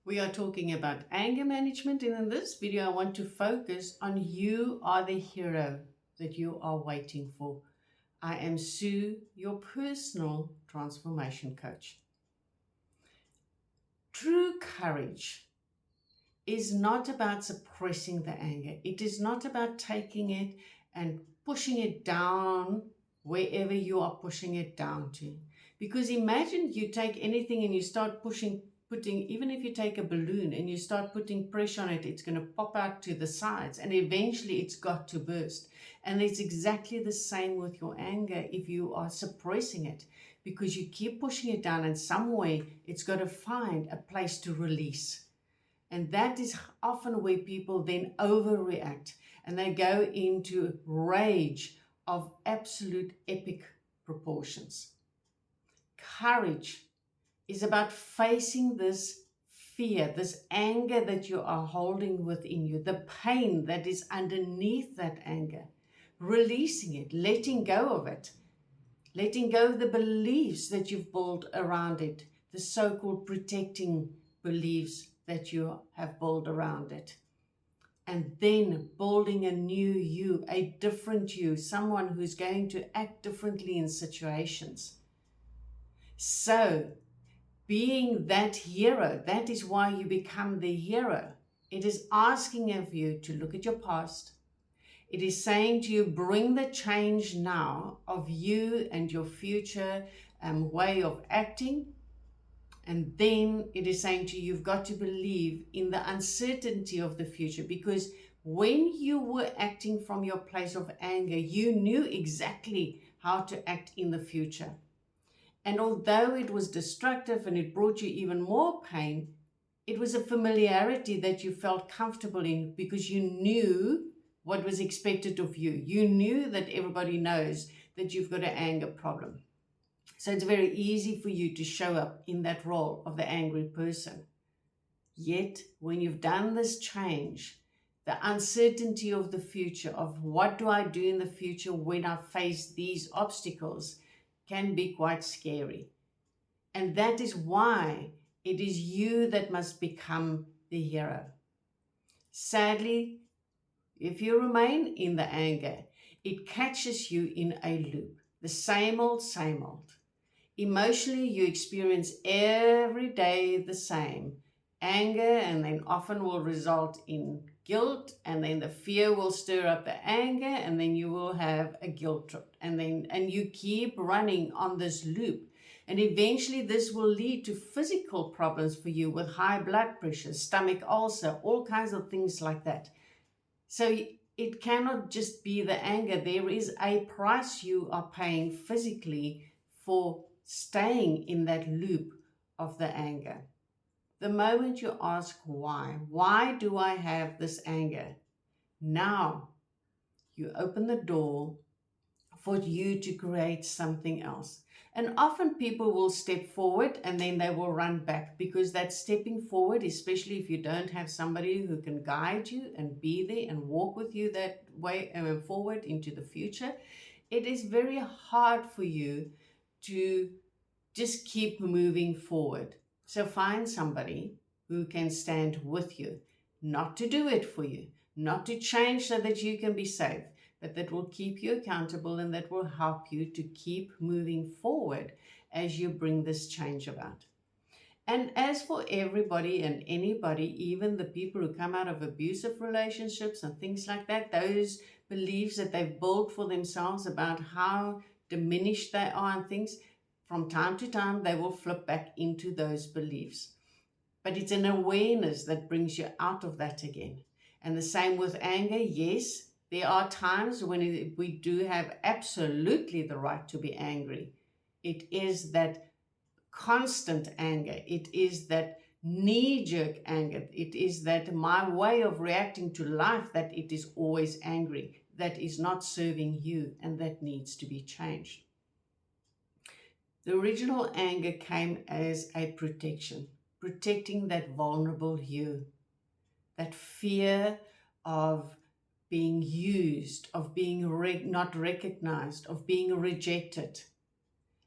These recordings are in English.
We are talking about anger management, and in this video, I want to focus on you are the hero that you are waiting for. I am Sue, your personal transformation coach. True courage is not about suppressing the anger. It is not about taking it and pushing it down wherever you are pushing it down to. Because imagine you take anything and you start putting, even if you take a balloon and you start putting pressure on it, it's going to pop out to the sides and eventually it's got to burst. And it's exactly the same with your anger if you are suppressing it, because you keep pushing it down and some way it's got to find a place to release. And that is often where people then overreact and they go into rage of absolute epic proportions. Courage is about facing this fear, this anger that you are holding within you, the pain that is underneath that anger, releasing it, letting go of it, letting go of the beliefs that you've built around it, the so-called protecting beliefs that you have built around it. And then building a new you, a different you, someone who's going to act differently in situations. So, being that hero, that is why you become the hero. It is asking of you to look at your past. It is saying to you, bring the change now of you and your future way of acting. And then it is saying to you, you've got to believe in the uncertainty of the future, because when you were acting from your place of anger, you knew exactly how to act in the future. And although it was destructive and it brought you even more pain, it was a familiarity that you felt comfortable in because you knew what was expected of you. You knew that everybody knows that you've got an anger problem. So it's very easy for you to show up in that role of the angry person. Yet, when you've done this change, the uncertainty of the future, of what do I do in the future when I face these obstacles, can be quite scary. And that is why it is you that must become the hero. Sadly, if you remain in the anger, it catches you in a loop. The same old, same old. Emotionally, you experience every day the same anger, and then often will result in guilt, and then the fear will stir up the anger, and then you will have a guilt trip, and you keep running on this loop, and eventually this will lead to physical problems for you with high blood pressure, stomach ulcer, all kinds of things like that. So it cannot just be the anger. There is a price you are paying physically for staying in that loop of the anger. The moment you ask why do I have this anger? Now you open the door for you to create something else. And often people will step forward and then they will run back, because that stepping forward, especially if you don't have somebody who can guide you and be there and walk with you that way forward into the future, it is very hard for you to just keep moving forward. So find somebody who can stand with you, not to do it for you, not to change so that you can be safe, but that will keep you accountable and that will help you to keep moving forward as you bring this change about. And as for everybody and anybody, even the people who come out of abusive relationships and things like that, those beliefs that they've built for themselves about how diminished they are and things, from time to time, they will flip back into those beliefs. But it's an awareness that brings you out of that again. And the same with anger. Yes, there are times when we do have absolutely the right to be angry. It is that constant anger. It is that knee-jerk anger. It is that my way of reacting to life, that it is always angry. That is not serving you, and that needs to be changed. The original anger came as a protection, protecting that vulnerable you, that fear of being used, of being not recognized, of being rejected.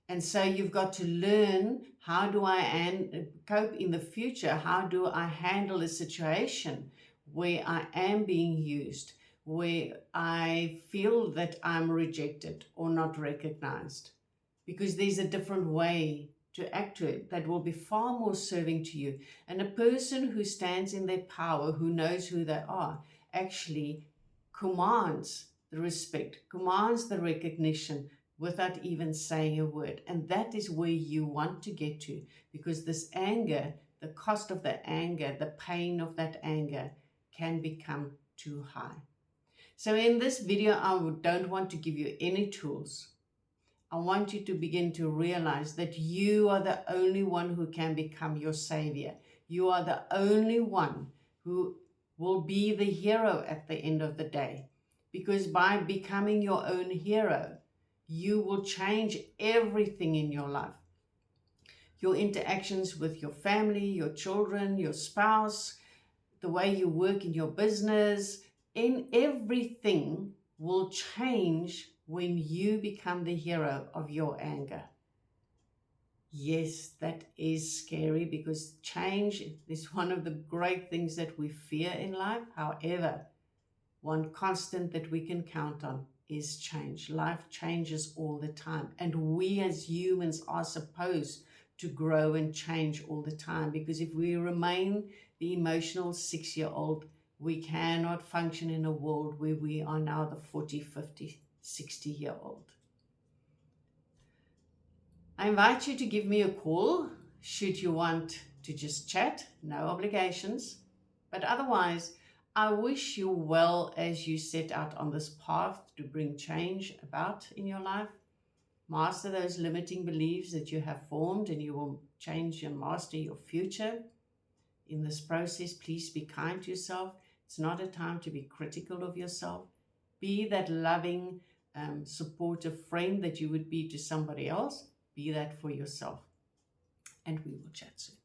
And so you've got to learn How do I cope in the future? How do I handle a situation where I am being used, where I feel that I'm rejected or not recognized? Because there's a different way to act to it that will be far more serving to you. And a person who stands in their power, who knows who they are, actually commands the respect, commands the recognition without even saying a word. And that is where you want to get to, because this anger, the cost of the anger, the pain of that anger can become too high. So in this video, I don't want to give you any tools. I want you to begin to realize that you are the only one who can become your savior. You are the only one who will be the hero at the end of the day. Because by becoming your own hero, you will change everything in your life. Your interactions with your family, your children, your spouse, the way you work in your business, in everything will change when you become the hero of your anger. Yes, that is scary, because change is one of the great things that we fear in life. However, one constant that we can count on is change. Life changes all the time, and we as humans are supposed to grow and change all the time, because if we remain the emotional 6-year-old, we cannot function in a world where we are now the 40, 50, 60-year-old. I invite you to give me a call should you want to just chat, no obligations. But otherwise, I wish you well as you set out on this path to bring change about in your life. Master those limiting beliefs that you have formed, and you will change and master your future. In this process, please be kind to yourself. It's not a time to be critical of yourself. Be that loving, supportive friend that you would be to somebody else. Be that for yourself. And we will chat soon.